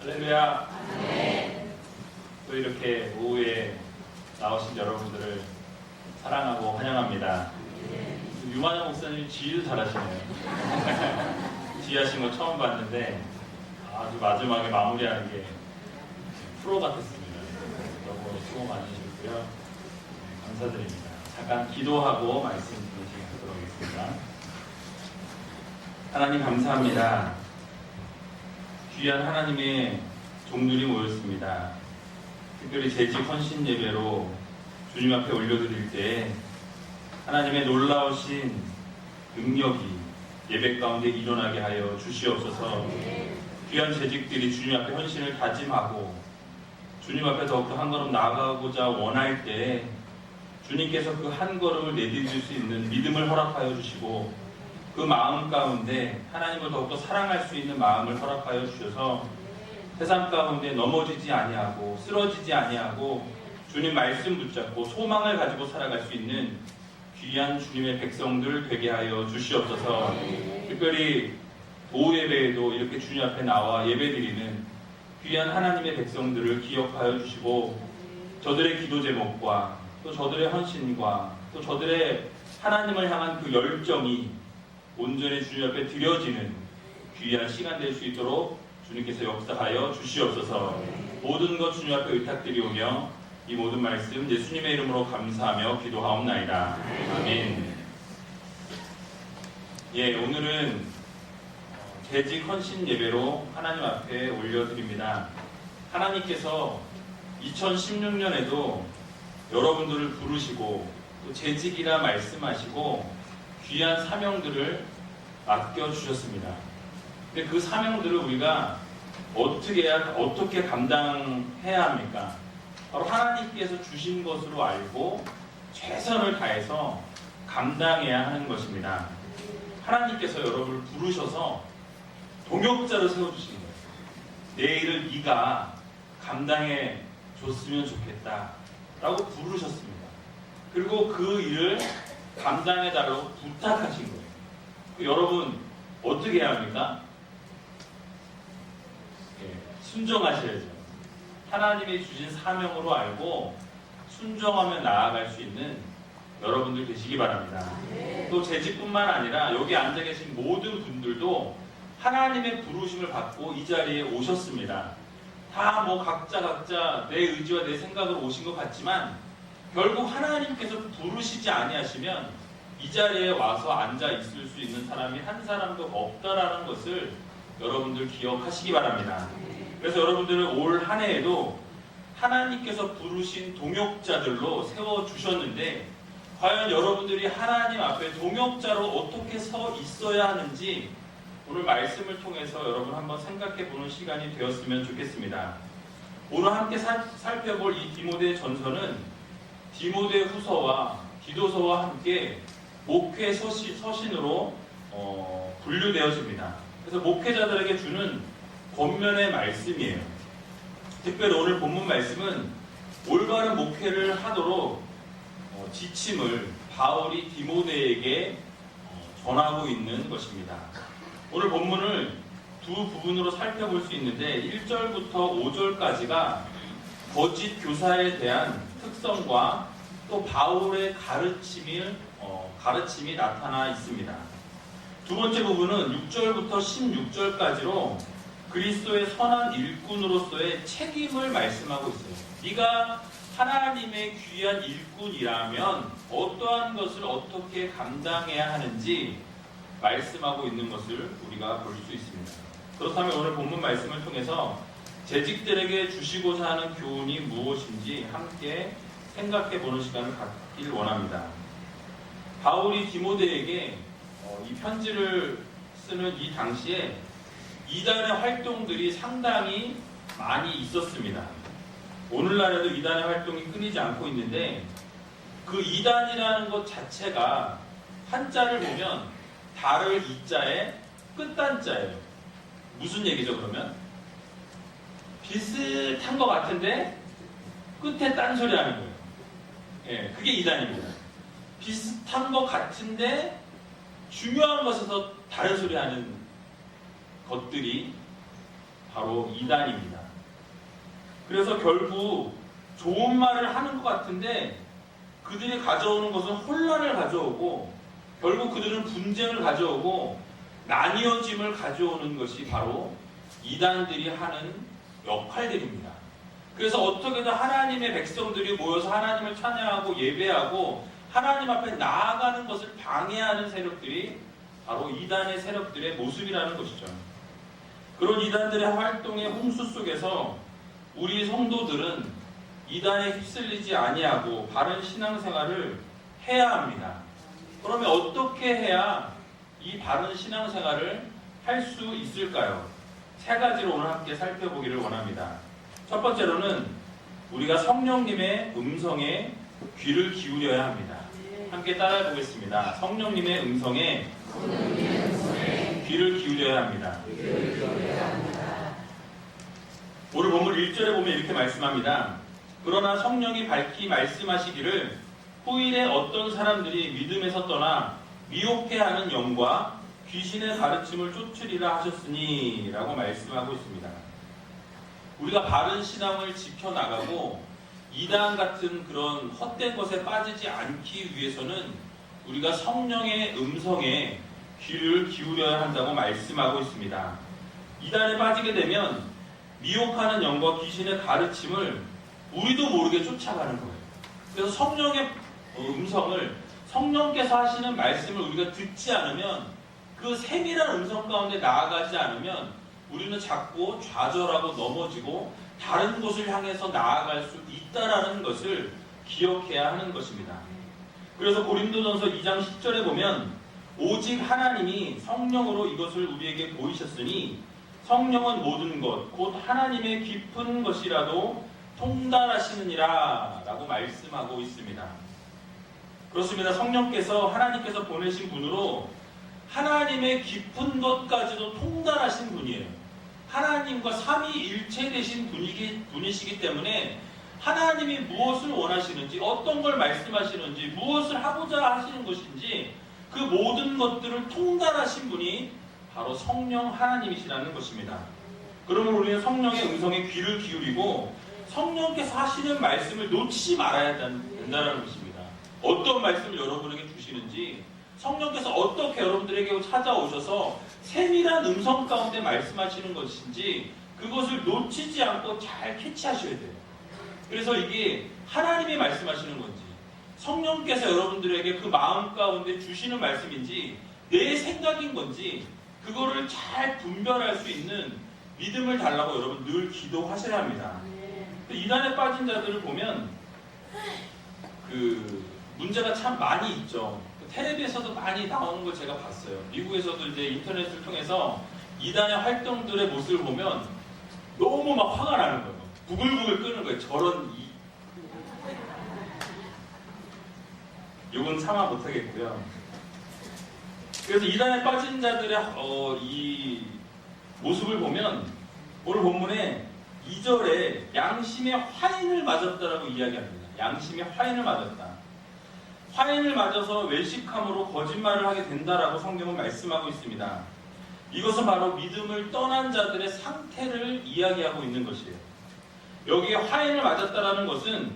할렐루야. 또 이렇게 오후에 나오신 여러분들을 사랑하고 환영합니다. 유만현 목사님 지휘도 잘하시네요. 지휘하신 거 처음 봤는데 아주 마지막에 마무리하는 게 프로 같았습니다. 너무 수고 많으셨고요. 네, 감사드립니다. 잠깐 기도하고 말씀 듣도록 하겠습니다. 하나님 감사합니다. 귀한 하나님의 종들이 모였습니다. 특별히 재직 헌신 예배로 주님 앞에 올려드릴 때 하나님의 놀라우신 능력이 예배 가운데 일어나게 하여 주시옵소서. 귀한 재직들이 주님 앞에 헌신을 다짐하고 주님 앞에 더욱더 한 걸음 나아가고자 원할 때 주님께서 그 한 걸음을 내디딜 수 있는 믿음을 허락하여 주시고 그 마음 가운데 하나님을 더욱더 사랑할 수 있는 마음을 허락하여 주셔서 세상 가운데 넘어지지 아니하고 쓰러지지 아니하고 주님 말씀 붙잡고 소망을 가지고 살아갈 수 있는 귀한 주님의 백성들 되게 하여 주시옵소서. 특별히 오후 예배에도 이렇게 주님 앞에 나와 예배드리는 귀한 하나님의 백성들을 기억하여 주시고 저들의 기도 제목과 또 저들의 헌신과 또 저들의 하나님을 향한 그 열정이 온전히 주님 앞에 드려지는 귀한 시간 될 수 있도록 주님께서 역사하여 주시옵소서. 모든 것 주님 앞에 의탁드리오며 이 모든 말씀 예수님의 이름으로 감사하며 기도하옵나이다. 아멘. 예, 오늘은 재직 헌신 예배로 하나님 앞에 올려드립니다. 하나님께서 2016년에도 여러분들을 부르시고 또 재직이라 말씀하시고 귀한 사명들을 맡겨주셨습니다. 근데 그 사명들을 우리가 어떻게 감당해야 합니까? 바로 하나님께서 주신 것으로 알고 최선을 다해서 감당해야 하는 것입니다. 하나님께서 여러분을 부르셔서 동역자로 세워주신 거예요. 내 일을 네가 감당해 줬으면 좋겠다 라고 부르셨습니다. 그리고 그 일을 감당해달라고 부탁하신 거예요. 여러분 어떻게 해야 합니까? 순종하셔야죠. 하나님이 주신 사명으로 알고 순종하며 나아갈 수 있는 여러분들 되시기 바랍니다. 또 재직뿐만 아니라 여기 앉아 계신 모든 분들도 하나님의 부르심을 받고 이 자리에 오셨습니다. 다 각자 내 의지와 내 생각으로 오신 것 같지만 결국 하나님께서 부르시지 아니하시면 이 자리에 와서 앉아 있을 수 있는 사람이 한 사람도 없다라는 것을 여러분들 기억하시기 바랍니다. 그래서 여러분들은 올 한 해에도 하나님께서 부르신 동역자들로 세워주셨는데 과연 여러분들이 하나님 앞에 동역자로 어떻게 서 있어야 하는지 오늘 말씀을 통해서 여러분 한번 생각해 보는 시간이 되었으면 좋겠습니다. 오늘 함께 살펴볼 이 디모데 전서는 디모데 후서와 디도서와 함께 목회 서신으로 분류되어집니다. 그래서 목회자들에게 주는 권면의 말씀이에요. 특별히 오늘 본문 말씀은 올바른 목회를 하도록 지침을 바울이 디모데에게 전하고 있는 것입니다. 오늘 본문을 두 부분으로 살펴볼 수 있는데 1절부터 5절까지가 거짓 교사에 대한 특성과 또 바울의 가르침이 나타나 있습니다. 두 번째 부분은 6절부터 16절까지로 그리스도의 선한 일꾼으로서의 책임을 말씀하고 있어요. 네가 하나님의 귀한 일꾼이라면 어떠한 것을 어떻게 감당해야 하는지 말씀하고 있는 것을 우리가 볼 수 있습니다. 그렇다면 오늘 본문 말씀을 통해서 재직들에게 주시고자 하는 교훈이 무엇인지 함께 생각해 보는 시간을 갖길 원합니다. 바울이 디모데에게 이 편지를 쓰는 이 당시에 이단의 활동들이 상당히 많이 있었습니다. 오늘날에도 이단의 활동이 끊이지 않고 있는데 그 이단이라는 것 자체가 한자를 보면 달을 이자에 끝단자예요. 무슨 얘기죠 그러면? 비슷한 것 같은데 끝에 딴소리 하는 거예요. 예, 그게 이단입니다. 비슷한 것 같은데 중요한 것에서 다른 소리 하는 것들이 바로 이단입니다. 그래서 결국 좋은 말을 하는 것 같은데 그들이 가져오는 것은 혼란을 가져오고 결국 그들은 분쟁을 가져오고 나뉘어짐을 가져오는 것이 바로 이단들이 하는 역할들입니다. 그래서 어떻게든 하나님의 백성들이 모여서 하나님을 찬양하고 예배하고 하나님 앞에 나아가는 것을 방해하는 세력들이 바로 이단의 세력들의 모습이라는 것이죠. 그런 이단들의 활동의 홍수 속에서 우리 성도들은 이단에 휩쓸리지 아니하고 바른 신앙생활을 해야 합니다. 그러면 어떻게 해야 이 바른 신앙생활을 할 수 있을까요? 세 가지로 오늘 함께 살펴보기를 원합니다. 첫 번째로는 우리가 성령님의 음성에 귀를 기울여야 합니다. 함께 따라해 보겠습니다. 성령님의 음성에 귀를 기울여야 합니다. 오늘 본문 1절에 보면 이렇게 말씀합니다. 그러나 성령이 밝히 말씀하시기를 후일에 어떤 사람들이 믿음에서 떠나 미혹해하는 영과 귀신의 가르침을 쫓으리라 하셨으니 라고 말씀하고 있습니다. 우리가 바른 신앙을 지켜나가고 이단 같은 그런 헛된 것에 빠지지 않기 위해서는 우리가 성령의 음성에 귀를 기울여야 한다고 말씀하고 있습니다. 이단에 빠지게 되면 미혹하는 영과 귀신의 가르침을 우리도 모르게 쫓아가는 거예요. 그래서 성령의 음성을 성령께서 하시는 말씀을 우리가 듣지 않으면 그 세밀한 음성 가운데 나아가지 않으면 우리는 자꾸 좌절하고 넘어지고 다른 곳을 향해서 나아갈 수 있다라는 것을 기억해야 하는 것입니다. 그래서 고린도전서 2장 10절에 보면 오직 하나님이 성령으로 이것을 우리에게 보이셨으니 성령은 모든 것 곧 하나님의 깊은 것이라도 통달하시느니라 라고 말씀하고 있습니다. 그렇습니다. 성령께서 하나님께서 보내신 분으로 하나님의 깊은 것까지도 통달하신 분이에요. 하나님과 삼위일체 되신 분이시기 때문에 하나님이 무엇을 원하시는지 어떤 걸 말씀하시는지 무엇을 하고자 하시는 것인지 그 모든 것들을 통달하신 분이 바로 성령 하나님이시라는 것입니다. 그러면 우리는 성령의 음성에 귀를 기울이고 성령께서 하시는 말씀을 놓치지 말아야 된다는 것입니다. 어떤 말씀을 여러분에게 주시는지 성령께서 어떻게 여러분들에게 찾아오셔서 세밀한 음성 가운데 말씀하시는 것인지 그것을 놓치지 않고 잘 캐치하셔야 돼요. 그래서 이게 하나님이 말씀하시는 건지 성령께서 여러분들에게 그 마음 가운데 주시는 말씀인지 내 생각인 건지 그거를 잘 분별할 수 있는 믿음을 달라고 여러분 늘 기도하셔야 합니다. 이단에 빠진 자들을 보면 그 문제가 참 많이 있죠. 텔레비에서도 많이 나오는 걸 제가 봤어요. 미국에서도 이제 인터넷을 통해서 이단의 활동들의 모습을 보면 너무 막 화가 나는 거예요. 부글부글 끄는 거예요. 저런 이건 참아 못하겠고요. 그래서 이단에 빠진 자들의 이 모습을 보면 오늘 본문에 2절에 양심의 화인을 맞았다라고 이야기합니다. 양심의 화인을 맞았다. 화인을 맞아서 외식함으로 거짓말을 하게 된다라고 성경은 말씀하고 있습니다. 이것은 바로 믿음을 떠난 자들의 상태를 이야기하고 있는 것이에요. 여기에 화인을 맞았다라는 것은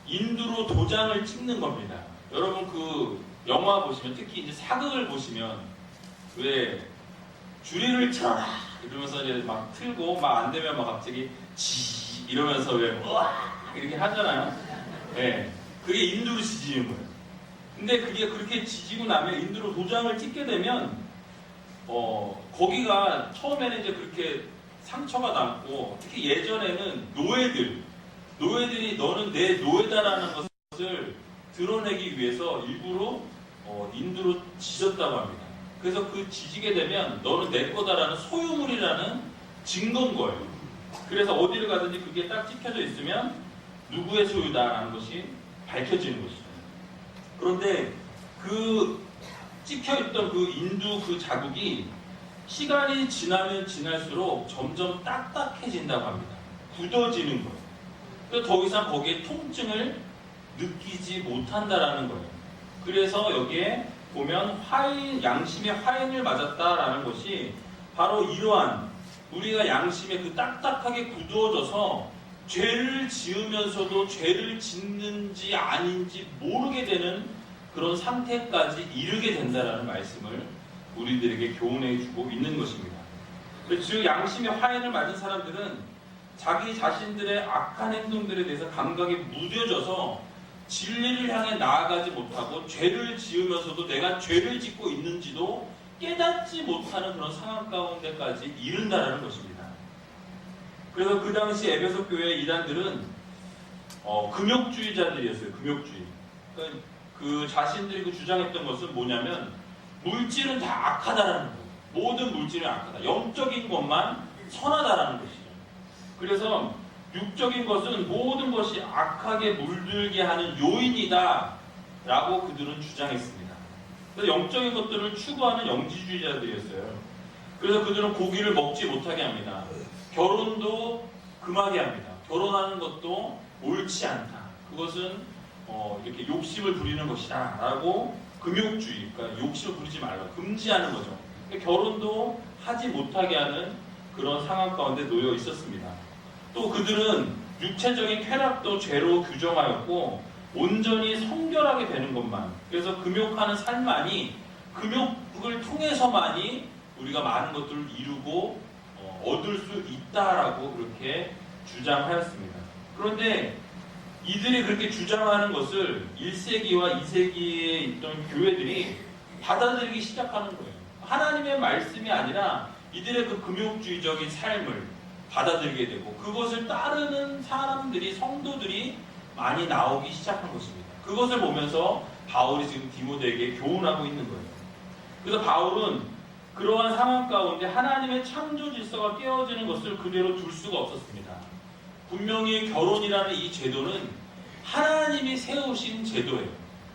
인두로 도장을 찍는 겁니다. 여러분 그 영화 보시면 특히 이제 사극을 보시면 왜 주리를 쳐라 이러면서 이제 막 틀고 막 안 되면 막 갑자기 지 이러면서 왜 우와 이렇게 하잖아요. 네, 그게 인두로 지지는 거예요. 근데 그게 그렇게 지지고 나면 인두로 도장을 찍게 되면 거기가 처음에는 이제 그렇게 상처가 남고 특히 예전에는 노예들이 너는 내 노예다라는 것을 드러내기 위해서 일부러 인두로 지졌다고 합니다. 그래서 그 지지게 되면 너는 내 거다라는 소유물이라는 증거인 거예요. 그래서 어디를 가든지 그게 딱 찍혀져 있으면 누구의 소유다라는 것이 밝혀지는 것이죠. 그런데 그 찍혀있던 그 인두 그 자국이 시간이 지나면 지날수록 점점 딱딱해진다고 합니다. 굳어지는 거예요. 그래서 더 이상 거기에 통증을 느끼지 못한다라는 거예요. 그래서 여기에 보면 양심의 화인을 맞았다라는 것이 바로 이러한 우리가 양심에 그 딱딱하게 굳어져서 죄를 지으면서도 죄를 짓는지 아닌지 모르게 되는 그런 상태까지 이르게 된다라는 말씀을 우리들에게 교훈해 주고 있는 것입니다. 즉 양심의 화인을 맞은 사람들은 자기 자신들의 악한 행동들에 대해서 감각에 무뎌져서 진리를 향해 나아가지 못하고 죄를 지으면서도 내가 죄를 짓고 있는지도 깨닫지 못하는 그런 상황 가운데까지 이른다라는 것입니다. 그래서 그 당시 에베소 교회 이단들은 금욕주의자들이었어요. 금욕주의. 그러니까 그 자신들이 주장했던 것은 뭐냐면 물질은 다 악하다라는 거예요. 모든 물질은 악하다. 영적인 것만 선하다라는 것이죠. 그래서 육적인 것은 모든 것이 악하게 물들게 하는 요인이다 라고 그들은 주장했습니다. 그래서 영적인 것들을 추구하는 영지주의자들이었어요. 그래서 그들은 고기를 먹지 못하게 합니다. 결혼도 금하게 합니다. 결혼하는 것도 옳지 않다. 그것은 이렇게 욕심을 부리는 것이다 라고 금욕주의, 그러니까 욕심을 부리지 말라, 금지하는 거죠. 그러니까 결혼도 하지 못하게 하는 그런 상황 가운데 놓여 있었습니다. 또 그들은 육체적인 쾌락도 죄로 규정하였고 온전히 성결하게 되는 것만, 그래서 금욕하는 삶만이, 금욕을 통해서만이 우리가 많은 것들을 이루고 얻을 수 있다라고 그렇게 주장하였습니다. 그런데 이들이 그렇게 주장하는 것을 1세기와 2세기에 있던 교회들이 받아들이기 시작하는 거예요. 하나님의 말씀이 아니라 이들의 그 금욕주의적인 삶을 받아들이게 되고 그것을 따르는 사람들이, 성도들이 많이 나오기 시작한 것입니다. 그것을 보면서 바울이 지금 디모데에게 교훈하고 있는 거예요. 그래서 바울은 그러한 상황 가운데 하나님의 창조 질서가 깨어지는 것을 그대로 둘 수가 없었습니다. 분명히 결혼이라는 이 제도는 하나님이 세우신 제도예요.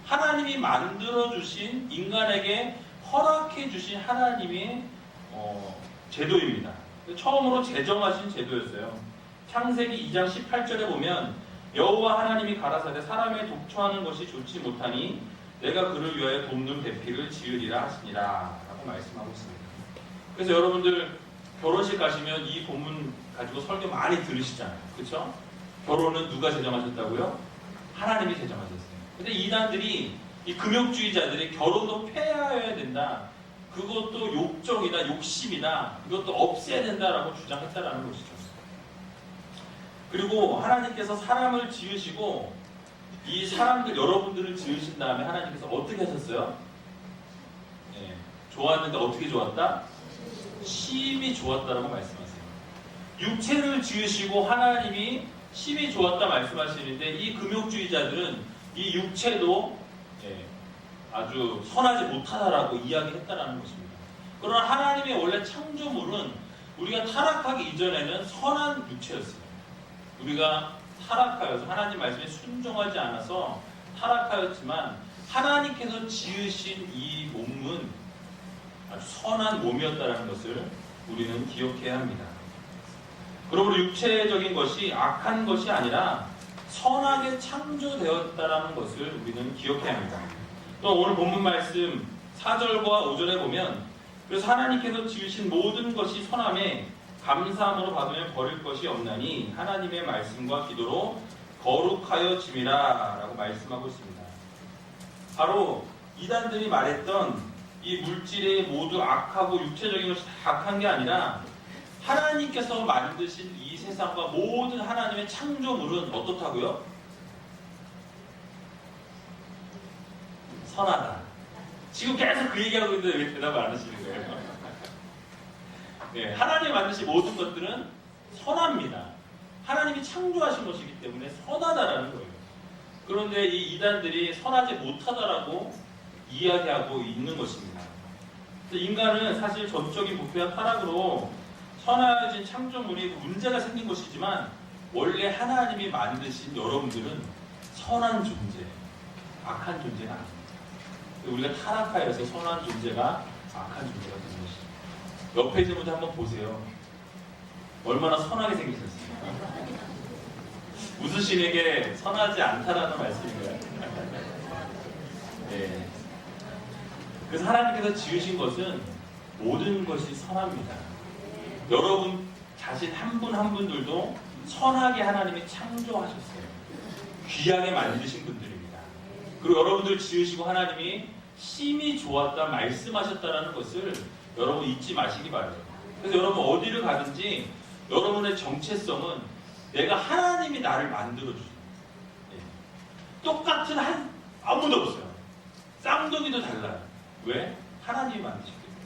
하나님이 만들어주신, 인간에게 허락해주신 하나님의 제도입니다. 처음으로 제정하신 제도였어요. 창세기 2장 18절에 보면 여호와 하나님이 가라사대 사람의 독초하는 것이 좋지 못하니 내가 그를 위하여 돕는 배필을 지으리라 하시니라 라고 말씀하고 있습니다. 그래서 여러분들 결혼식 가시면 이 본문 가지고 설교 많이 들으시잖아요. 그렇죠? 결혼은 누가 제정하셨다고요? 하나님이 제정하셨어요. 근데 이단들이, 이 금욕주의자들이 결혼도 폐하여야 된다, 그것도 욕정이다, 욕심이다, 이것도 없애야 된다라고 주장했다라는 것이죠. 그리고 하나님께서 사람을 지으시고 이 사람들, 여러분들을 지으신 다음에 하나님께서 어떻게 하셨어요? 네, 좋았는데 어떻게 좋았다? 심히 좋았다라고 말씀하세요. 육체를 지으시고 하나님이 심히 좋았다 말씀하시는데 이 금욕주의자들은 이 육체도 아주 선하지 못하다라고 이야기했다라는 것입니다. 그러나 하나님의 원래 창조물은 우리가 타락하기 이전에는 선한 육체였어요. 우리가 타락하여서 하나님 말씀에 순종하지 않아서 타락하였지만 하나님께서 지으신 이 몸은 아주 선한 몸이었다는 것을 우리는 기억해야 합니다. 그러므로 육체적인 것이 악한 것이 아니라 선하게 창조되었다는 것을 우리는 기억해야 합니다. 또 오늘 본문 말씀 4절과 5절에 보면 그래서 하나님께서 지으신 모든 것이 선함에 감사함으로 받으면 버릴 것이 없나니 하나님의 말씀과 기도로 거룩하여 짐이라 라고 말씀하고 있습니다. 바로 이단들이 말했던 이 물질이 모두 악하고 육체적인 것이 다 악한 게 아니라 하나님께서 만드신 이 세상과 모든 하나님의 창조물은 어떻다고요? 선하다. 지금 계속 그 얘기하고 있는데 왜 대답을 안 하시는 거예요? 네, 하나님이 만드신 모든 것들은 선합니다. 하나님이 창조하신 것이기 때문에 선하다라는 거예요. 그런데 이 이단들이 선하지 못하다라고 이야기하고 있는 것입니다. 인간은 사실 전적인 부패와 타락으로 선하여진 창조물이 문제가 생긴 것이지만 원래 하나님이 만드신 여러분들은 선한 존재, 악한 존재가 아닙니다. 우리가 타락하여서 선한 존재가 악한 존재가 된 것입니다. 옆에 있는 분들 한번 보세요. 얼마나 선하게 생기셨습니까? 웃으시에게 선하지 않다라는 말씀인가요? 네. 그래서 하나님께서 지으신 것은 모든 것이 선합니다. 여러분 자신 한 분 한 분들도 선하게 하나님이 창조하셨어요. 귀하게 만드신 분들입니다. 그리고 여러분들 지으시고 하나님이 심히 좋았다 말씀하셨다는 것을 여러분 잊지 마시기 바라요. 그래서 여러분 어디를 가든지 여러분의 정체성은 내가 하나님이 나를 만들어주신 똑같은 아무도 없어요. 쌍둥이도 달라요. 왜? 하나님이 만드셨기 때문에.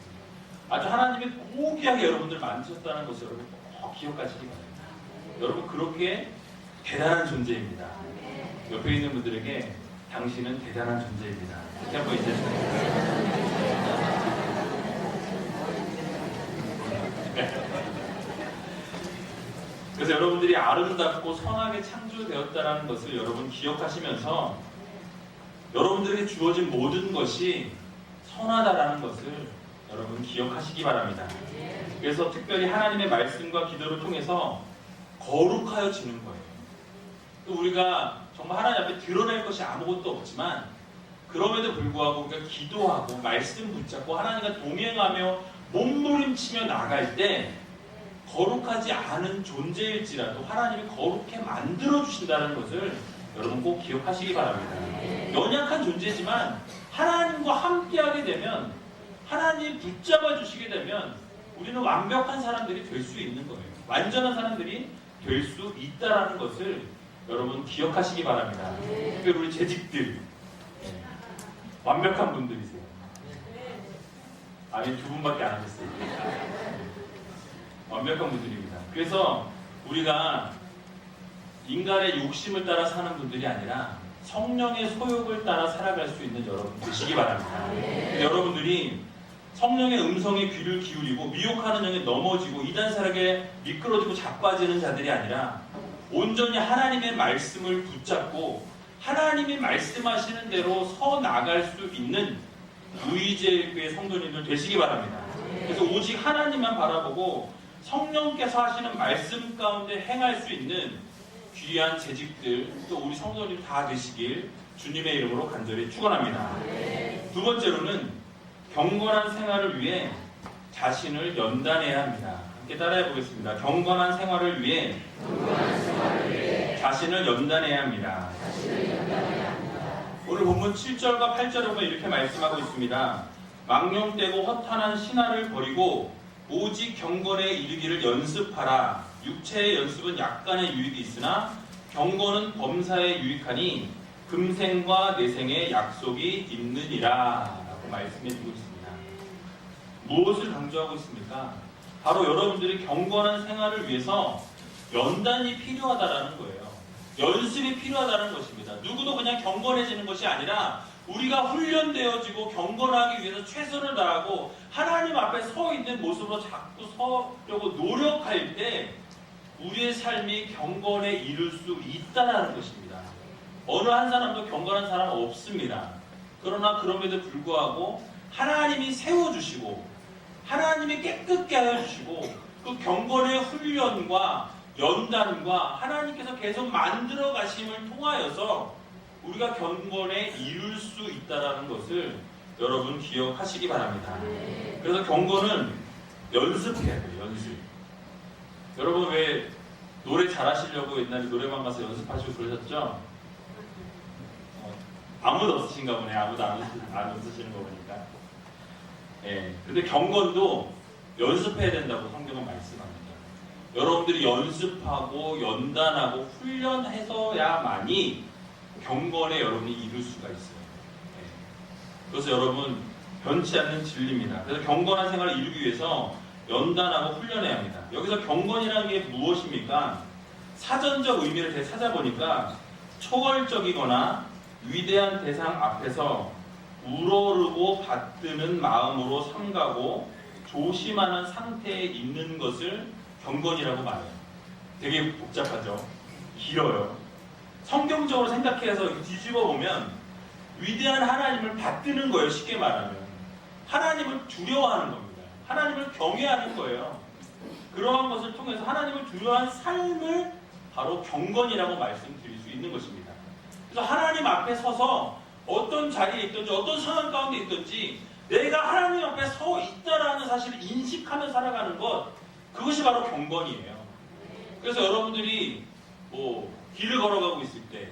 아주 하나님이 고귀하게 여러분들 만드셨다는 것을 여러분 꼭 기억하시기 바랍니다. 여러분 그렇게 대단한 존재입니다. 옆에 있는 분들에게 당신은 대단한 존재입니다. 이렇게 한번 인사해주세요. 그래서 여러분들이 아름답고 선하게 창조되었다는 것을 여러분 기억하시면서 여러분들에게 주어진 모든 것이 선하다라는 것을 여러분 기억하시기 바랍니다. 그래서 특별히 하나님의 말씀과 기도를 통해서 거룩하여지는 거예요. 또 우리가 정말 하나님 앞에 드러낼 것이 아무것도 없지만 그럼에도 불구하고 우리가 기도하고 말씀 붙잡고 하나님과 동행하며 몸부림치며 나갈 때 거룩하지 않은 존재일지라도 하나님이 거룩해 만들어주신다는 것을 여러분 꼭 기억하시기 바랍니다. 연약한 존재지만 하나님과 함께하게 되면 하나님 붙잡아 주시게 되면 우리는 완벽한 사람들이 될 수 있는 거예요. 완전한 사람들이 될 수 있다는 것을 여러분 기억하시기 바랍니다. 특별히 우리 재직들 완벽한 분들이세요. 아니 두 분밖에 안 하셨어요. 완벽한 분들입니다. 그래서 우리가 인간의 욕심을 따라 사는 분들이 아니라 성령의 소욕을 따라 살아갈 수 있는 여러분 되시기 바랍니다. 여러분들이 성령의 음성에 귀를 기울이고 미혹하는 영에 넘어지고 이단사락에 미끄러지고 자빠지는 자들이 아니라 온전히 하나님의 말씀을 붙잡고 하나님이 말씀하시는 대로 서 나갈 수 있는 유이제교회 성도님들 되시기 바랍니다. 그래서 오직 하나님만 바라보고 성령께서 하시는 말씀 가운데 행할 수 있는 귀한 재직들 또 우리 성도님 다 되시길 주님의 이름으로 간절히 축원합니다. 두 번째로는 경건한 생활을 위해 자신을 연단해야 합니다. 함께 따라해 보겠습니다. 경건한 생활을 위해 자신을 연단해야 합니다. 오늘 본문 7절과 8절에 보면 이렇게 말씀하고 있습니다. 망령되고 허탄한 신화를 버리고 오직 경건에 이르기를 연습하라. 육체의 연습은 약간의 유익이 있으나 경건은 범사에 유익하니 금생과 내생의 약속이 있느니라 라고 말씀해주고 있습니다. 무엇을 강조하고 있습니까? 바로 여러분들이 경건한 생활을 위해서 연단이 필요하다라는 거예요. 연습이 필요하다는 것입니다. 누구도 그냥 경건해지는 것이 아니라 우리가 훈련되어지고 경건하기 위해서 최선을 다하고 하나님 앞에 서 있는 모습으로 자꾸 서려고 노력할 때 우리의 삶이 경건에 이를 수 있다는 것입니다. 어느 한 사람도 경건한 사람 없습니다. 그러나 그럼에도 불구하고 하나님이 세워주시고 하나님이 깨끗게 하여주시고 그 경건의 훈련과 연단과 하나님께서 계속 만들어 가심을 통하여서 우리가 경건에 이룰 수 있다는 것을 여러분 기억하시기 바랍니다. 그래서 경건은 연습해야 돼요. 연습. 여러분 왜 노래 잘하시려고 옛날에 노래방 가서 연습하시고 그러셨죠? 아무도 없으신가 보네. 아무도 안 웃으시는 거 보니까. 예. 근데 경건도 연습해야 된다고 성경은 말씀합니다. 여러분들이 연습하고 연단하고 훈련해서야만이 경건에 여러분이 이룰 수가 있어요. 예. 그래서 여러분 변치 않는 진리입니다. 그래서 경건한 생활을 이루기 위해서 연단하고 훈련해야 합니다. 여기서 경건이라는 게 무엇입니까? 사전적 의미를 제가 찾아보니까 초월적이거나 위대한 대상 앞에서 우러르고 받드는 마음으로 삼가고 조심하는 상태에 있는 것을 경건이라고 말해요. 되게 복잡하죠? 길어요. 성경적으로 생각해서 뒤집어 보면 위대한 하나님을 받드는 거예요. 쉽게 말하면 하나님을 두려워하는 겁니다. 하나님을 경외하는 거예요. 그러한 것을 통해서 하나님을 두려워하는 삶을 바로 경건이라고 말씀드릴 수 있는 것입니다. 그래서 하나님 앞에 서서 어떤 자리에 있든지 어떤 상황 가운데 있든지 내가 하나님 앞에 서 있다라는 사실을 인식하며 살아가는 것, 그것이 바로 경건이에요. 그래서 여러분들이 뭐 길을 걸어가고 있을 때,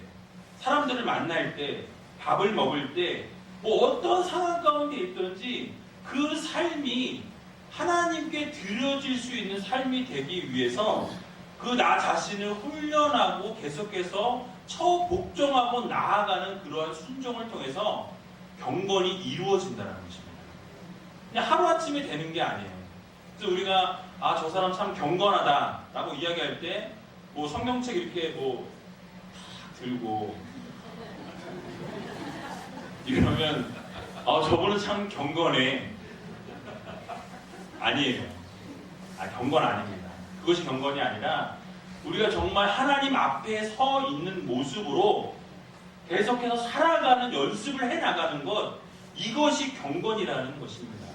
사람들을 만날 때, 밥을 먹을 때, 뭐 어떤 상황 가운데 있든지 그 삶이 하나님께 드려질 수 있는 삶이 되기 위해서 그 나 자신을 훈련하고 계속해서 처복종하고 나아가는 그러한 순종을 통해서 경건이 이루어진다는 것입니다. 그냥 하루아침에 되는 게 아니에요. 그래서 우리가 저 사람 참 경건하다 라고 이야기할 때 뭐 성경책 이렇게 뭐 탁 들고 이러면 저분은 참 경건해. 아니에요. 경건 아닙니다. 그것이 경건이 아니라 우리가 정말 하나님 앞에 서 있는 모습으로 계속해서 살아가는 연습을 해나가는 것, 이것이 경건이라는 것입니다.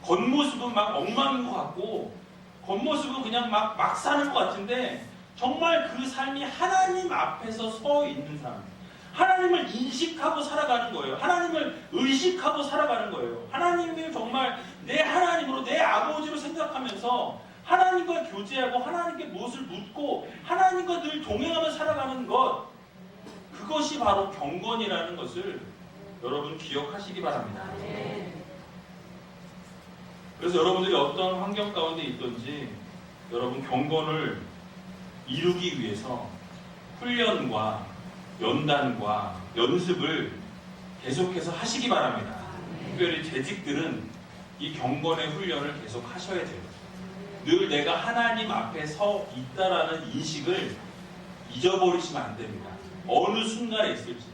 겉모습은 막 엉망인 것 같고 겉모습은 그냥 막 사는 것 같은데 정말 그 삶이 하나님 앞에서 서 있는 삶, 하나님을 인식하고 살아가는 거예요. 하나님을 의식하고 살아가는 거예요. 하나님을 정말 내 하나님으로, 내 아버지로 생각하면서 하나님과 교제하고 하나님께 무엇을 묻고 하나님과 늘 동행하며 살아가는 것, 그것이 바로 경건이라는 것을 여러분 기억하시기 바랍니다. 그래서 여러분들이 어떤 환경 가운데 있든지 여러분 경건을 이루기 위해서 훈련과 연단과 연습을 계속해서 하시기 바랍니다. 특별히 재직들은 이 경건의 훈련을 계속 하셔야 돼요. 늘 내가 하나님 앞에 서 있다라는 인식을 잊어버리시면 안 됩니다. 어느 순간에 있을지는,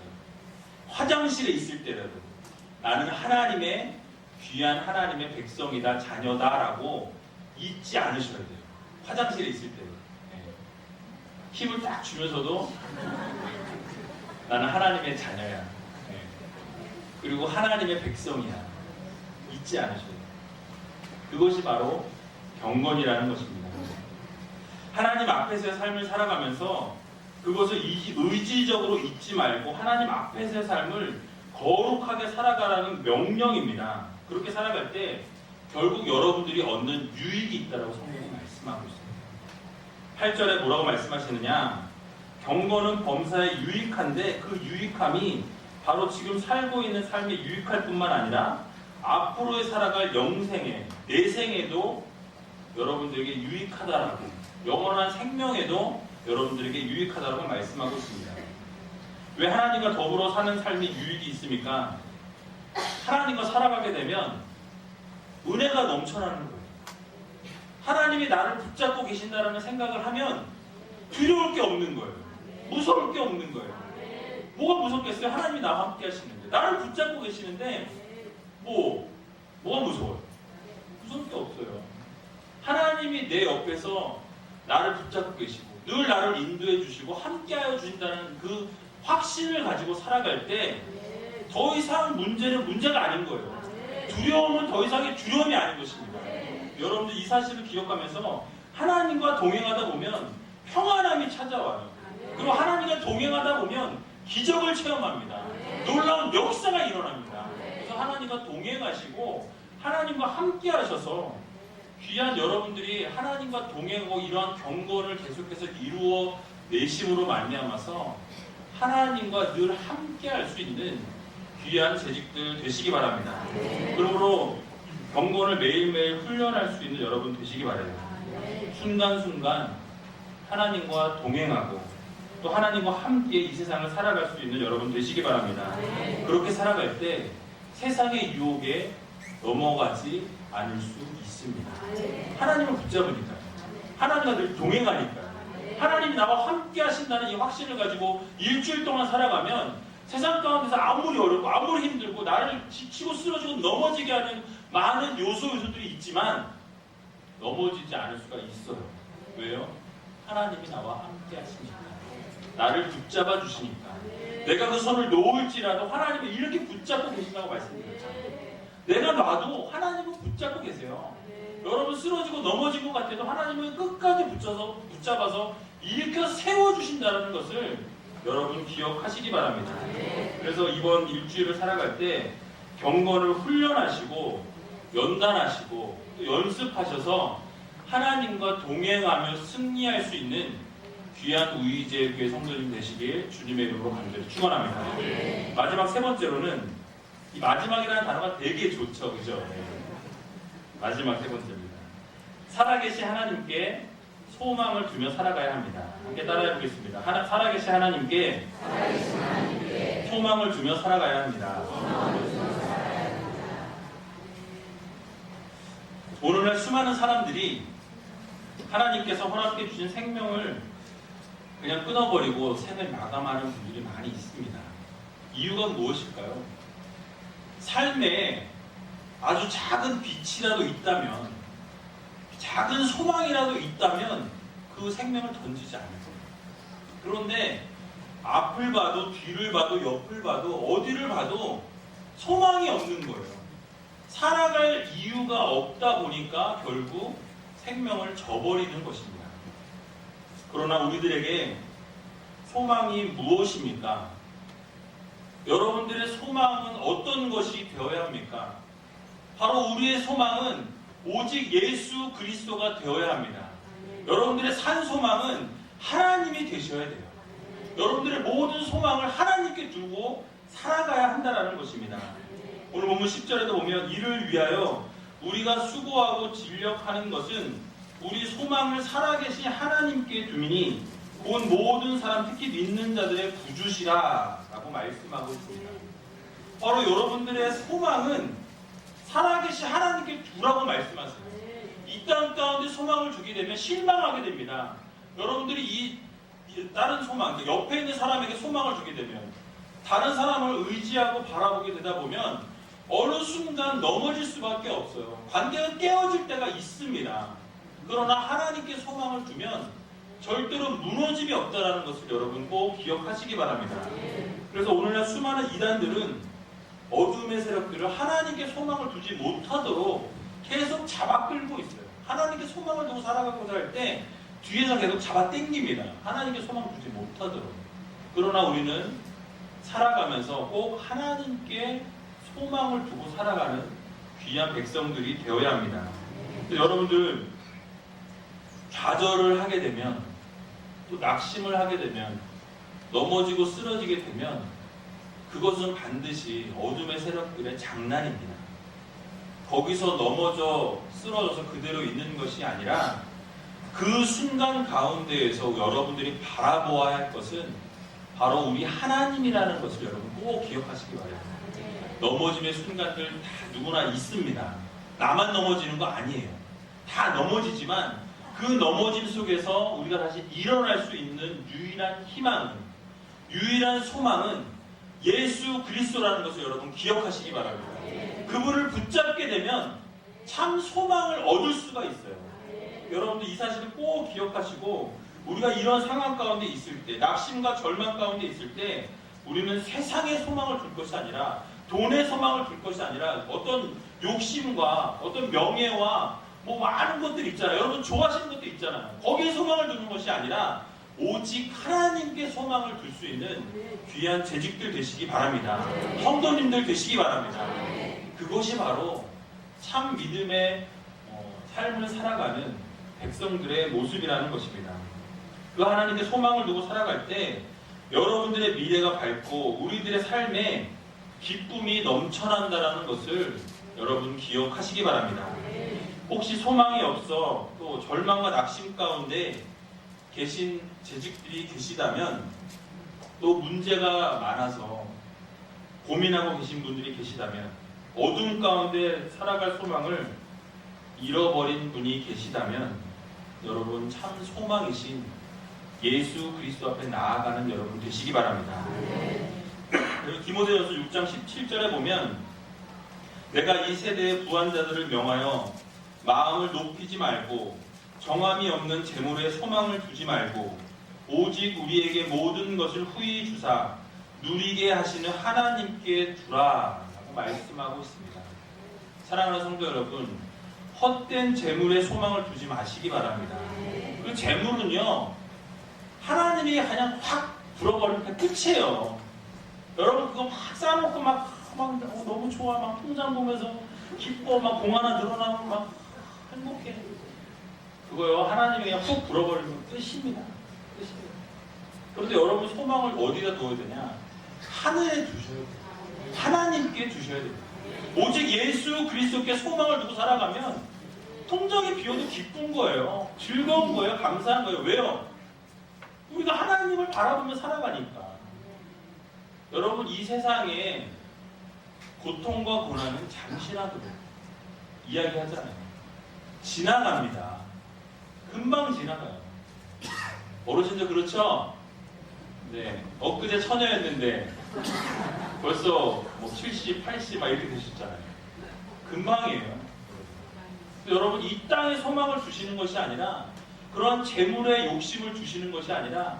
화장실에 있을 때라도 나는 하나님의 귀한 하나님의 백성이다, 자녀다라고 잊지 않으셔야 돼요. 화장실에 있을 때 힘을 딱 주면서도 나는 하나님의 자녀야. 그리고 하나님의 백성이야. 잊지 않으셔야 돼요. 그것이 바로 경건이라는 것입니다. 하나님 앞에서의 삶을 살아가면서 그것을 의지적으로 잊지 말고 하나님 앞에서의 삶을 거룩하게 살아가라는 명령입니다. 그렇게 살아갈 때 결국 여러분들이 얻는 유익이 있다고 성경이 말씀하고 있습니다. 8절에 뭐라고 말씀하시느냐? 경건은 범사에 유익한데 그 유익함이 바로 지금 살고 있는 삶에 유익할 뿐만 아니라 앞으로의 살아갈 영생에, 내생에도 여러분들에게 유익하다라고, 영원한 생명에도 여러분들에게 유익하다라고 말씀하고 있습니다. 왜 하나님과 더불어 사는 삶이 유익이 있습니까? 하나님과 살아가게 되면 은혜가 넘쳐나는 거예요. 하나님이 나를 붙잡고 계신다라는 생각을 하면 두려울 게 없는 거예요. 무서울 게 없는 거예요. 뭐가 무섭겠어요? 하나님이 나와 함께 하시는데, 나를 붙잡고 계시는데 뭐가 무서워요? 무서울 게 없어요. 하나님이 내 옆에서 나를 붙잡고 계시고 늘 나를 인도해 주시고 함께하여 주신다는 그 확신을 가지고 살아갈 때 더 이상 문제는 문제가 아닌 거예요. 두려움은 더 이상의 두려움이 아닌 것입니다. 여러분들 이 사실을 기억하면서 하나님과 동행하다 보면 평안함이 찾아와요. 그리고 하나님과 동행하다 보면 기적을 체험합니다. 놀라운 역사가 일어납니다. 그래서 하나님과 동행하시고 하나님과 함께 하셔서 귀한 여러분들이 하나님과 동행하고 이러한 경건을 계속해서 이루어 내심으로 말미암아서 하나님과 늘 함께 할 수 있는 귀한 재직들 되시기 바랍니다. 그러므로 경건을 매일매일 훈련할 수 있는 여러분 되시기 바랍니다. 순간순간 하나님과 동행하고 또 하나님과 함께 이 세상을 살아갈 수 있는 여러분 되시기 바랍니다. 그렇게 살아갈 때 세상의 유혹에 넘어가지 않을 수 있습니다. 하나님을 붙잡으니까요. 하나님과 늘 동행하니까요. 하나님이 나와 함께 하신다는 이 확신을 가지고 일주일 동안 살아가면 세상 가운데서 아무리 어렵고 아무리 힘들고 나를 지치고 쓰러지고 넘어지게 하는 많은 요소들이 있지만 넘어지지 않을 수가 있어요. 왜요? 하나님이 나와 함께 하시니까, 나를 붙잡아 주시니까. 내가 그 손을 놓을지라도 하나님이 이렇게 붙잡고 계신다고 말씀드렸잖아요. 내가 놔도 하나님은 붙잡고 계세요. 여러분 쓰러지고 넘어진 것 같아도 하나님은 끝까지 붙잡아서 일으켜 세워주신다는 것을 여러분 기억하시기 바랍니다. 그래서 이번 일주일을 살아갈 때 경건을 훈련하시고 연단하시고 또 연습하셔서 하나님과 동행하며 승리할 수 있는 귀한 우이제 교회 성도님 되시길 주님의 이름으로 간절히 축원합니다. 마지막 세 번째로는 이 마지막이라는 단어가 되게 좋죠, 그죠? 마지막 세 번째입니다. 살아계신 하나님께 소망을 두며 살아가야 합니다. 함께 따라해 보겠습니다. 살아계신 하나님께 소망을 두며 살아가야 합니다. 오늘날 수많은 사람들이 하나님께서 허락해 주신 생명을 그냥 끊어버리고 생을 마감하는 분들이 많이 있습니다. 이유가 무엇일까요? 삶에 아주 작은 빛이라도 있다면, 작은 소망이라도 있다면 그 생명을 던지지 않을 거예요. 그런데 앞을 봐도 뒤를 봐도 옆을 봐도 어디를 봐도 소망이 없는 거예요. 살아갈 이유가 없다 보니까 결국 생명을 저버리는 것입니다. 그러나 우리들에게 소망이 무엇입니까? 여러분들의 소망은 어떤 것이 되어야 합니까? 바로 우리의 소망은 오직 예수 그리스도가 되어야 합니다. 여러분들의 산 소망은 하나님이 되셔야 돼요. 여러분들의 모든 소망을 하나님께 두고 살아가야 한다는 것입니다. 오늘 본문 10절에도 보면 이를 위하여 우리가 수고하고 진력하는 것은 우리 소망을 살아계신 하나님께 두미니 곧 모든 사람 특히 믿는 자들의 구주시라 라고 말씀하고 있습니다. 바로 여러분들의 소망은 살아계신 하나님께 두라고 말씀하세요. 이 땅 가운데 소망을 두게 되면 실망하게 됩니다. 여러분들이 이 다른 소망, 옆에 있는 사람에게 소망을 주게 되면 다른 사람을 의지하고 바라보게 되다 보면 어느 순간 넘어질 수밖에 없어요. 관계가 깨어질 때가 있습니다. 그러나 하나님께 소망을 두면 절대로 무너짐이 없다는 것을 여러분 꼭 기억하시기 바랍니다. 그래서 오늘날 수많은 이단들은 어둠의 세력들을 하나님께 소망을 두지 못하도록 계속 잡아 끌고 있어요. 하나님께 소망을 두고 살아가고자 할 때 뒤에서 계속 잡아 당깁니다. 하나님께 소망을 두지 못하도록. 그러나 우리는 살아가면서 꼭 하나님께 소망을 두고 살아가는 귀한 백성들이 되어야 합니다. 여러분들 좌절을 하게 되면 또 낙심을 하게 되면 넘어지고 쓰러지게 되면 그것은 반드시 어둠의 세력들의 장난입니다. 거기서 넘어져 쓰러져서 그대로 있는 것이 아니라 그 순간 가운데에서 여러분들이 바라보아야 할 것은 바로 우리 하나님이라는 것을 여러분 꼭 기억하시기 바랍니다. 넘어짐의 순간들 다 누구나 있습니다. 나만 넘어지는 거 아니에요. 다 넘어지지만 그 넘어짐 속에서 우리가 다시 일어날 수 있는 유일한 희망은, 유일한 소망은 예수 그리스도라는 것을 여러분 기억하시기 바랍니다. 그분을 붙잡게 되면 참 소망을 얻을 수가 있어요. 여러분들 이 사실을 꼭 기억하시고 우리가 이런 상황 가운데 있을 때, 낙심과 절망 가운데 있을 때 우리는 세상의 소망을 둘 것이 아니라, 돈의 소망을 둘 것이 아니라 어떤 욕심과 어떤 명예와 뭐 많은 것들 있잖아요. 여러분 좋아하시는 것도 있잖아요. 거기에 소망을 두는 것이 아니라 오직 하나님께 소망을 둘 수 있는 귀한 재직들 되시기 바랍니다. 성도님들 되시기 바랍니다. 그것이 바로 참 믿음의 삶을 살아가는 백성들의 모습이라는 것입니다. 그 하나님께 소망을 두고 살아갈 때 여러분들의 미래가 밝고 우리들의 삶에 기쁨이 넘쳐난다는 것을 여러분 기억하시기 바랍니다. 혹시 소망이 없어 또 절망과 낙심 가운데 계신 재직들이 계시다면, 또 문제가 많아서 고민하고 계신 분들이 계시다면, 어둠 가운데 살아갈 소망을 잃어버린 분이 계시다면 여러분 참 소망이신 예수 그리스도 앞에 나아가는 여러분 되시기 바랍니다. 디모데전서 6장 17절에 보면 내가 이 세대의 부한자들을 명하여 마음을 높이지 말고 정함이 없는 재물에 소망을 두지 말고 오직 우리에게 모든 것을 후히 주사 누리게 하시는 하나님께 두라 라고 말씀하고 있습니다. 사랑하는 성도 여러분, 헛된 재물에 소망을 두지 마시기 바랍니다. 그 재물은요 하나님이 그냥 확 불어버리면 끝이에요. 여러분 그거 막 쌓아놓고 막 너무 좋아, 막 통장 보면서 기뻐, 막 공 하나 늘어나면 막 행복해. 그거요 하나님이 그냥 훅 불어버리면 끝입니다. 끝입니다. 그런데 여러분 소망을 어디다 둬야 되냐? 하늘에 두셔야 돼요. 하나님께 두셔야 돼요. 오직 예수 그리스도께 소망을 두고 살아가면 통장에 비어도 기쁜 거예요. 즐거운 거예요. 감사한 거예요. 왜요? 우리가 하나님을 바라보며 살아가니까. 여러분 이 세상에 고통과 고난은 잠시라도 이야기하잖아요. 지나갑니다. 금방 지나가요. 어르신들 그렇죠? 네. 엊그제 처녀였는데 벌써 뭐 70, 80 막 이렇게 되셨잖아요. 금방이에요. 여러분 이 땅에 소망을 주시는 것이 아니라 그런 재물에 욕심을 주시는 것이 아니라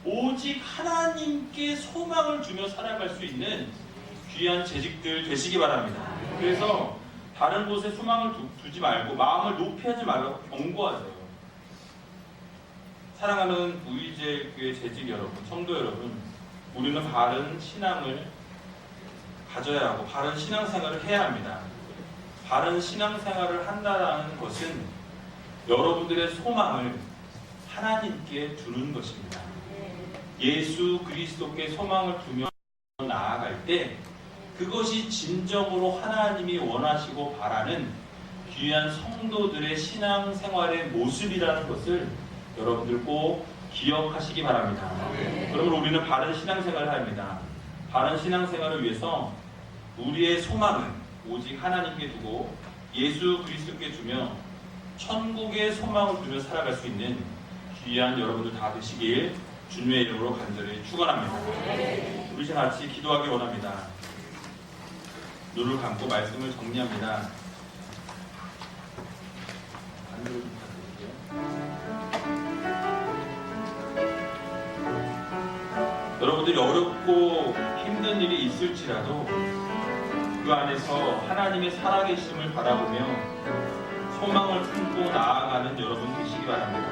오직 하나님께 소망을 주며 살아갈 수 있는 귀한 재직들 되시기 바랍니다. 그래서 다른 곳에 소망을 두지 말고 마음을 높이 하지 말라고 경고하세요. 사랑하는 우리제교회 재직 여러분, 성도 여러분, 우리는 바른 신앙을 가져야 하고 바른 신앙생활을 해야 합니다. 바른 신앙생활을 한다는 것은 여러분들의 소망을 하나님께 두는 것입니다. 예수 그리스도께 소망을 두며 나아갈 때 그것이 진정으로 하나님이 원하시고 바라는 귀한 성도들의 신앙생활의 모습이라는 것을 여러분들 꼭 기억하시기 바랍니다. 그러면 우리는 바른 신앙생활을 합니다. 바른 신앙생활을 위해서 우리의 소망은 오직 하나님께 두고 예수 그리스도께 두며 천국의 소망을 두며 살아갈 수 있는 귀한 여러분들 다 되시길 주님의 이름으로 간절히 축원합니다. 우리 같이 기도하기 원합니다. 눈을 감고 말씀을 정리합니다. 간절히 부탁드릴게요. 여러분들이 어렵고 힘든 일이 있을지라도 그 안에서 하나님의 살아계심을 바라보며 소망을 품고 나아가는 여러분 되시기 바랍니다.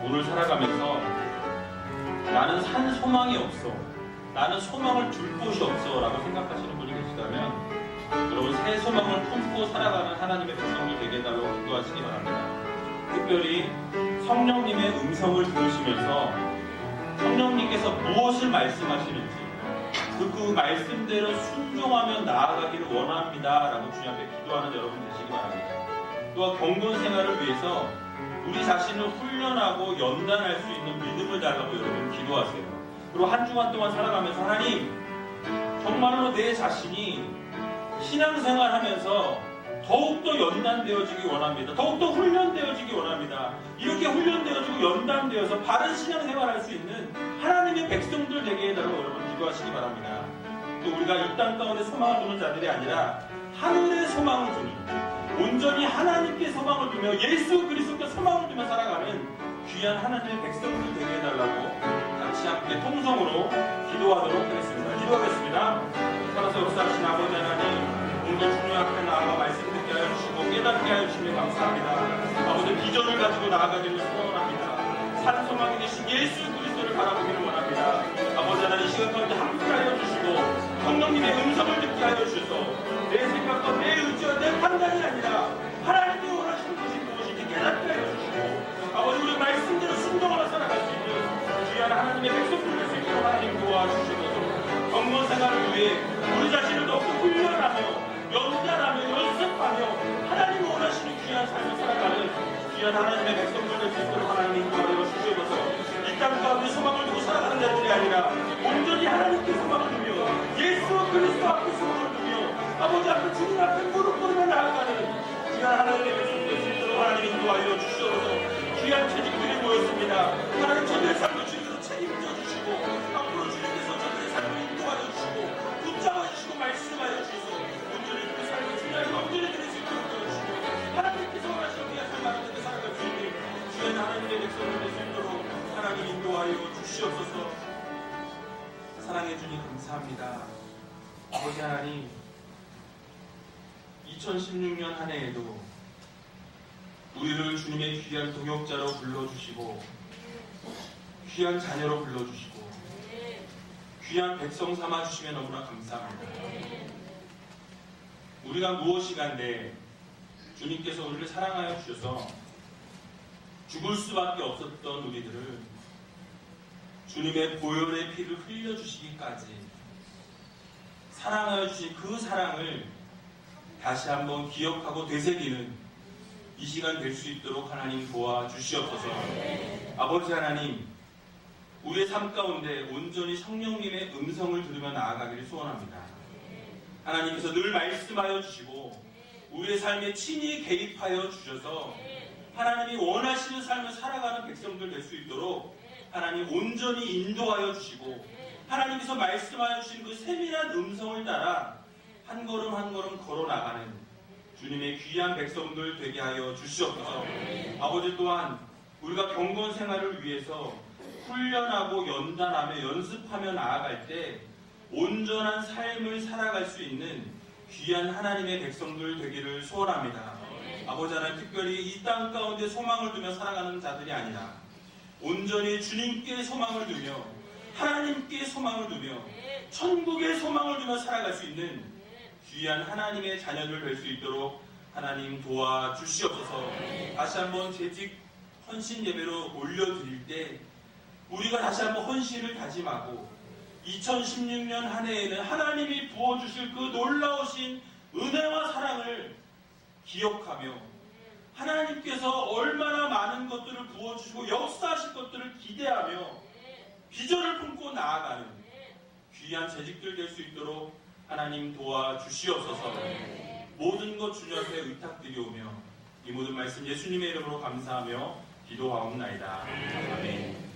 오늘 살아가면서 나는 산 소망이 없어, 나는 소망을 줄 곳이 없어 라고 생각하시는 분이 계시다면 여러분 새 소망을 품고 살아가는 하나님의 백성들 되게 해달라고 기도하시기 바랍니다. 특별히 성령님의 음성을 들으시면서 성령님께서 무엇을 말씀하시는지 그 말씀대로 순종하며 나아가기를 원합니다 라고 주님 앞에 기도하는 여러분 되시기 바랍니다. 또한 경건 생활을 위해서 우리 자신을 훈련하고 연단할 수 있는 믿음을 달라고 여러분 기도하세요. 그리고 한 주간 동안 살아가면서 하나님 정말로 내 자신이 신앙생활하면서 더욱더 연단되어지기 원합니다. 더욱더 훈련되어지기 원합니다. 이렇게 훈련되어지고 연단되어서 바른 신앙생활할 수 있는 하나님의 백성들 되게 해달라고 여러분 기도하시기 바랍니다. 또 우리가 이 땅 가운데 소망을 두는 자들이 아니라 하늘의 소망을 두는 온전히 하나님께 소망을 두며 예수 그리스도께 소망을 두며 살아가는 귀한 하나님의 백성들 되게 해달라고 같이 함께 통성으로 기도하도록 하겠습니다. 기도하겠습니다. 살아서 역사하신 아버지 하나님, 오늘 주님 앞에 나아가 말씀 듣게 하여 주시고 깨닫게 하여 주시며 감사합니다. 아버지 비전을 가지고 나아가기를 소원합니다. 산 소망이 되신 예수 그리스도를 바라보기를 원합니다. 아버지 하나님 시간 가운데 함께하여 주시고 성령님의 음성을 듣게 하여 주셔서 내 생각과 내 의지와 내 판단이 아니라 하나님이 원하시는 것이 무엇인지 깨닫게 하여 주시고 아버지 우리 말씀대로 순종하며 살아갈 수 있는 귀한 하나님의 백성들 될 수 있도록 하나님 도와주시고 경건 생활을 위해 우리 자신을 더욱더 훈련하며 연단하며 연습하며 하나님이 원하시는 귀한 삶을 살아가는 귀한 하나님의 백성들 될 수 있도록 하나님 도와주어 주시옵소서. 이 땅 가운데 소망을 두고 살아가는 자들이 아니라 온전히 하나님께 소망을 두며 예수 그리스도 앞에 소망을 두며 아버지 앞에 주님 앞에 무릎 꿇으며 나아가는 귀한 하나님의 백성들 될 수 있도록 하나님 도와주어 주시옵소서. 귀한 재직들이 모였습니다. 하나님 저들의 삶을 주님께서 책임져 주시고 앞으로 주님께서 저들의 삶을 인도하여 주시고 붙잡아 주시고 말씀하여 주시고 온전히 그 삶을 주님의 영전에 드릴 수 있도록 도와주시고 하나님께서 원하시는 귀한 삶 가운데 살아갈 수 있는 귀한 하나님의 백성들 될 수 있도록 하나님 인도하여 주시옵소서. 사랑해 주님 감사합니다. 아버지 하나님 2016년 한 해에도 우리를 주님의 귀한 동역자로 불러주시고 귀한 자녀로 불러주시고 귀한 백성 삼아주시면 너무나 감사합니다. 우리가 무엇이간데 주님께서 우리를 사랑하여 주셔서 죽을 수밖에 없었던 우리들을 주님의 보혈의 피를 흘려주시기까지 사랑하여 주신 그 사랑을 다시 한번 기억하고 되새기는 이 시간 될 수 있도록 하나님 도와주시옵소서. 아버지 하나님, 우리의 삶 가운데 온전히 성령님의 음성을 들으며 나아가기를 소원합니다. 하나님께서 늘 말씀하여 주시고 우리의 삶에 친히 개입하여 주셔서 하나님이 원하시는 삶을 살아가는 백성들 될 수 있도록 하나님 온전히 인도하여 주시고 하나님께서 말씀하여 주신 그 세밀한 음성을 따라 한 걸음 한 걸음 걸어 나가는 주님의 귀한 백성들 되게 하여 주시옵소서. 아버지 또한 우리가 경건 생활을 위해서 훈련하고 연단하며 연습하며 나아갈 때 온전한 삶을 살아갈 수 있는 귀한 하나님의 백성들 되기를 소원합니다. 아버지 하나님, 특별히 이 땅 가운데 소망을 두며 살아가는 자들이 아니라 온전히 주님께 소망을 두며 하나님께 소망을 두며 천국에 소망을 두며 살아갈 수 있는 귀한 하나님의 자녀들 될 수 있도록 하나님 도와주시옵소서. 다시 한번 재직 헌신 예배로 올려드릴 때 우리가 다시 한번 헌신을 다짐하고 2016년 한 해에는 하나님이 부어주실 그 놀라우신 은혜와 사랑을 기억하며 하나님께서 얼마나 많은 것들을 부어주시고 역사하실 것들을 기대하며 비전을 품고 나아가는 귀한 재직들 될 수 있도록 하나님 도와주시옵소서. 모든 것 주님 앞에 의탁드리오며 이 모든 말씀 예수님의 이름으로 감사하며 기도하옵나이다. 아멘.